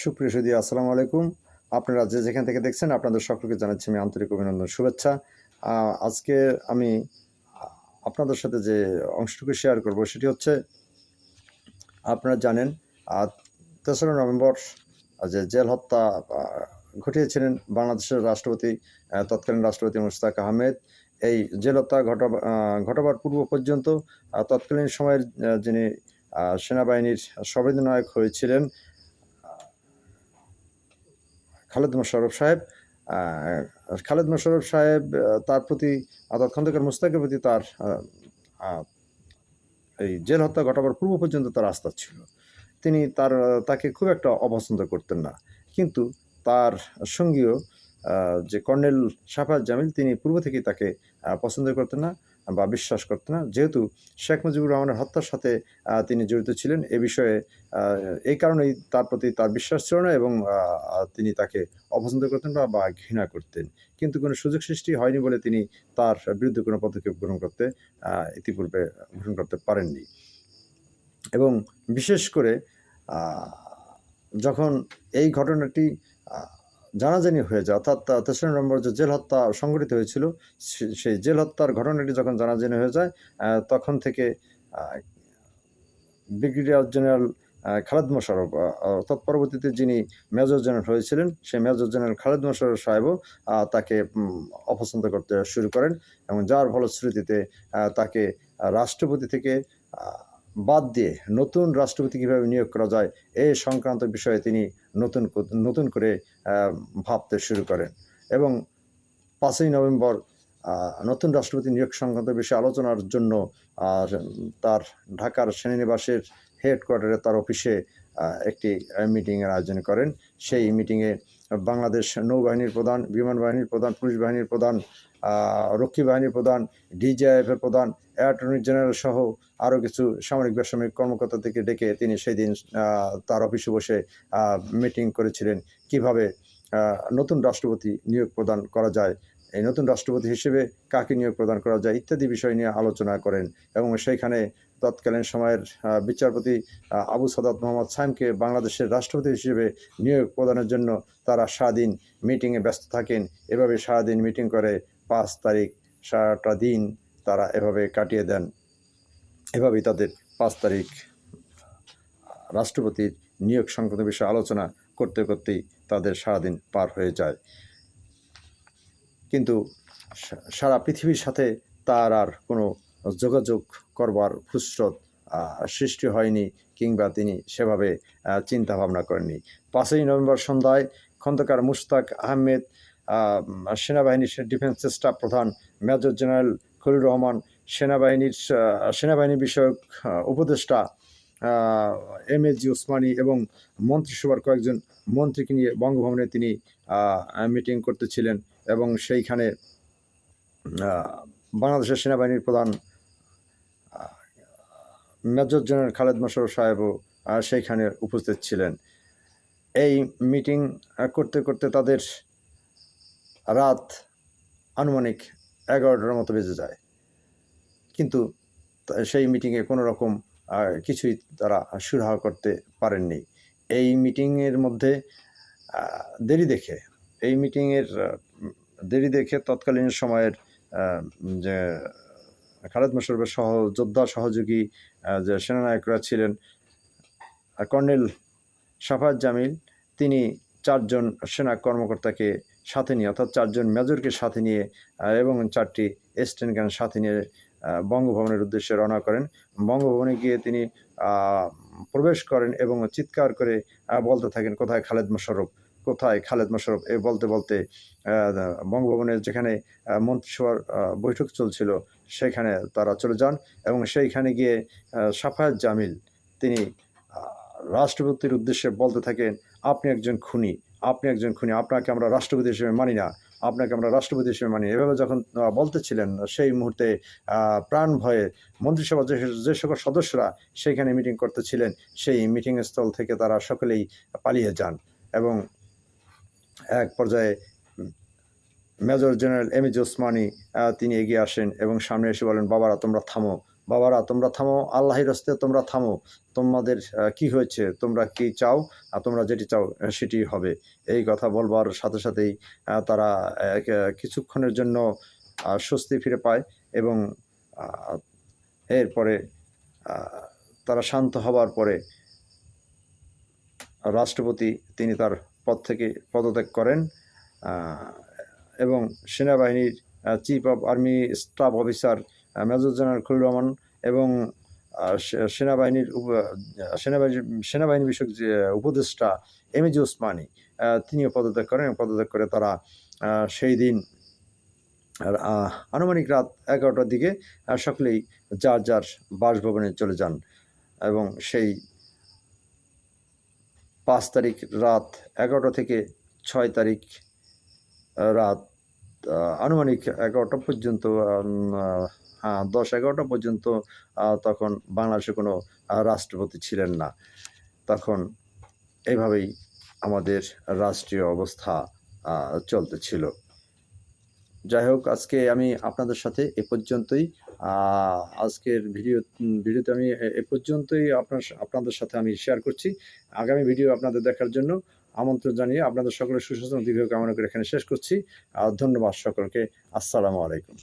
সুপ্রিয় সুধী, আসসালামু আলাইকুম। আপনারা যে যেখান থেকে দেখছেন আপনাদের সকলকে জানাচ্ছি আমি আন্তরিক অভিনন্দন, শুভেচ্ছা। আজকে আমি আপনাদের সাথে যে অংশটুকু শেয়ার করব সেটি হচ্ছে, আপনারা জানেন ৩রা নভেম্বর যে জেল হত্যা ঘটিয়েছিলেন বাংলাদেশের রাষ্ট্রপতি, তৎকালীন রাষ্ট্রপতি মুশতাক আহমেদ। এই জেল হত্যা ঘটাবার পূর্ব পর্যন্ত তৎকালীন সময়ের যিনি সেনাবাহিনীর সর্বাধিনায়ক হয়েছিলেন খালেদ মোশাররফ সাহেব, তার প্রতি অর্থাৎ খন্দকার মুশতাকের প্রতি তার এই জেল হত্যা ঘটাবার পূর্ব পর্যন্ত তার আস্থা ছিল। তিনি তাকে খুব একটা অপছন্দ করতেন না, কিন্তু তার সঙ্গীয় যে কর্নেল শাফাত জামিল, তিনি পূর্ব থেকেই তাকে পছন্দ করতেন না বা বিশ্বাস করতেন না, যেহেতু শেখ মুজিবুর রহমানের হত্যার সাথে তিনি জড়িত ছিলেন। এ বিষয়ে এই কারণেই তার প্রতি তার বিশ্বাস ছিল না এবং তিনি তাকে অপছন্দ করতেন বা ঘৃণা করতেন। কিন্তু কোনো সুযোগ সৃষ্টি হয়নি বলে তিনি তার বিরুদ্ধে কোনো পদক্ষেপ ইতিপূর্বে গ্রহণ করতে পারেননি। এবং বিশেষ করে যখন এই ঘটনাটি জানাজানি হয়ে যায়, অর্থাৎ ৩রা নভেম্বর যে জেল হত্যা সংঘটিত হয়েছিল, সেই জেল হত্যার ঘটনাটি যখন জানাজানি হয়ে যায়, তখন থেকে ব্রিগেডিয়ার জেনারেল খালেদ মোশাররফ, অর্থাৎ পরবর্তীতে যিনি মেজর জেনারেল হয়েছিলেন, সেই মেজর জেনারেল খালেদ মোশাররফ সাহেবও তাকে অপছন্দ করতে শুরু করেন এবং যার ফলশ্রুতিতে তাকে রাষ্ট্রপতি থেকে বাদ দিয়ে নতুন রাষ্ট্রপতি কীভাবে নিয়োগ করা যায় এই সংক্রান্ত বিষয়ে তিনি নতুন করে ভাবতে শুরু করেন। এবং 5ই নভেম্বর নতুন রাষ্ট্রপতি নিয়োগ সংক্রান্ত বিষয়ে আলোচনার জন্য তার ঢাকার সেনানিবাসের হেডকোয়ার্টারে তার অফিসে একটি মিটিংয়ের আয়োজন করেন। সেই মিটিংয়ে বাংলাদেশ নৌবাহিনীর প্রধান, বিমান বাহিনীর প্রধান, পুলিশ বাহিনীর প্রধান, রক্ষী বাহিনীর প্রধান, ডিজিআইএফের প্রধান, অ্যাটর্নি জেনারেল সহ আরও কিছু সামরিক বেসামরিক কর্মকর্তা থেকে ডেকে তিনি সেই দিন তার অফিসে বসে মিটিং করেছিলেন কিভাবে নতুন রাষ্ট্রপতি নিয়োগ প্রদান করা যায়, এই নতুন রাষ্ট্রপতি হিসেবে কাকে নিয়োগ প্রদান করা যায় ইত্যাদি বিষয় নিয়ে আলোচনা করেন। এবং সেইখানে তৎকালীন সময়ের বিচারপতি আবু সাদাত মোহাম্মদ সাইমকে বাংলাদেশের রাষ্ট্রপতি হিসেবে নিয়োগ প্রদানের জন্য তারা সারাদিন মিটিংয়ে ব্যস্ত থাকেন। এভাবে সারাদিন মিটিং করে 5 তারিখ সারাটা দিন তারা এভাবে কাটিয়ে দেন। এভাবেই তাদের 5 তারিখ রাষ্ট্রপতির নিয়োগ সংক্রান্ত বিষয়ে আলোচনা করতে করতেই তাদের সারাদিন পার হয়ে যায়। কিন্তু সারা পৃথিবীর সাথে তার আর কোনো যোগাযোগ করবার ফুরসত সৃষ্টি হয়নি, কিংবা তিনি সেভাবে চিন্তা ভাবনা করেননি। 5ই নভেম্বর সন্ধ্যায় খন্দকার মুশতাক আহমেদ, সেনাবাহিনীর ডিফেন্স স্টাফ প্রধান মেজর জেনারেল খলিলুর রহমান, সেনাবাহিনী বিষয়ক উপদেষ্টা এমএজি ওসমানী এবং মন্ত্রিসভার কয়েকজন মন্ত্রীকে নিয়ে বঙ্গভবনে তিনি মিটিং করতেছিলেন। এবং সেইখানে বাংলাদেশের সেনাবাহিনীর প্রধান মেজর জেনারেল খালেদ মোশাররফ সাহেবও সেইখানে উপস্থিত ছিলেন। এই মিটিং করতে করতে তাদের রাত আনুমানিক 11টার মতো বেজে যায়, কিন্তু সেই মিটিংয়ে কোনো রকম কিছুই তারা সুরাহা করতে পারেননি। এই মিটিংয়ের মধ্যে দেরি দেখে তৎকালীন সময়ের যে খালেদ মোশাররফের সহযোগী যে সেনানায়করা ছিলেন, কর্নেল শাফাত জামিল, তিনি 4 জন সেনা কর্মকর্তাকে সাথে নিয়ে, অর্থাৎ 4 জন মেজরকে সাথে নিয়ে এবং 4টি স্টেন গান সাথে নিয়ে বঙ্গভবনের উদ্দেশ্যে রওনা করেন। বঙ্গভবনে গিয়ে তিনি প্রবেশ করেন এবং চিৎকার করে বলতে থাকেন, কোথায় খালেদ মোশাররফ, কোথায় খালেদ মোশাররফ। বলতে বলতে বঙ্গভবনের যেখানে মন্ত্রিসভার বৈঠক চলছিল সেখানে তারা চলে যান এবং সেইখানে গিয়ে শাফাত জামিল তিনি রাষ্ট্রপতির উদ্দেশ্যে বলতে থাকেন, আপনি একজন খুনি, আপনাকে আমরা রাষ্ট্রপতি হিসেবে মানি না, এভাবে যখন বলতেছিলেন, সেই মুহূর্তে প্রাণ ভয়ে মন্ত্রিসভার যে সকল সদস্যরা সেইখানে মিটিং করতেছিলেন, সেই মিটিং স্থল থেকে তারা সকলেই পালিয়ে যান। এবং এক পর্যায়ে মেজর জেনারেল এমএজি ওসমানী তিনি এগিয়ে আসেন এবং সামনে এসে বলেন, বাবারা তোমরা থামো, বাবারা তোমরা থামো, আল্লাহর রাস্তে তোমরা থামো, তোমাদের কি হয়েছে, তোমরা কি চাও, তোমরা যেটি চাও সেটি হবে। এই কথা বলবার সাথে সাথেই তারা কিছুক্ষণের জন্য স্বস্তি ফিরে পায় এবং এরপরে তারা শান্ত হবার পরে রাষ্ট্রপতি তিনি তার পদ থেকে পদত্যাগ করেন এবং সেনাবাহিনীর chief of army staff officer major general Khalilur Rahman এবং সেনাবাহিনী বিষয়ক যে উপদেষ্টা এমএজি ওসমানী তিনিও পদত্যাগ করেন। পদত্যাগ করে তারা সেই দিন আনুমানিক রাত 11টার দিকে সকলেই যার যার বাসভবনে চলে যান এবং সেই 5 তারিখ রাত 11টা থেকে 6 তারিখ রাত আনুমানিক 11টা পর্যন্ত 10-11টা পর্যন্ত তখন বাংলাদেশে কোনো রাষ্ট্রপতি ছিলেন না। তখন এইভাবেই আমাদের রাষ্ট্রীয় অবস্থা চলতেছিল। যাই হোক, আজকে আমি আপনাদের সাথে এ পর্যন্তই, আজকের ভিডিওতে আমি এ পর্যন্তই আপনাদের সাথে আমি শেয়ার করছি। আগামী ভিডিও আপনাদের দেখার জন্য আমন্ত্রণ জানিয়ে আপনাদের সকলের সুস্বাস্থ্য দীর্ঘ কামনা করে এখানে শেষ করছি। ধন্যবাদ সকলকে। আসসালামু আলাইকুম।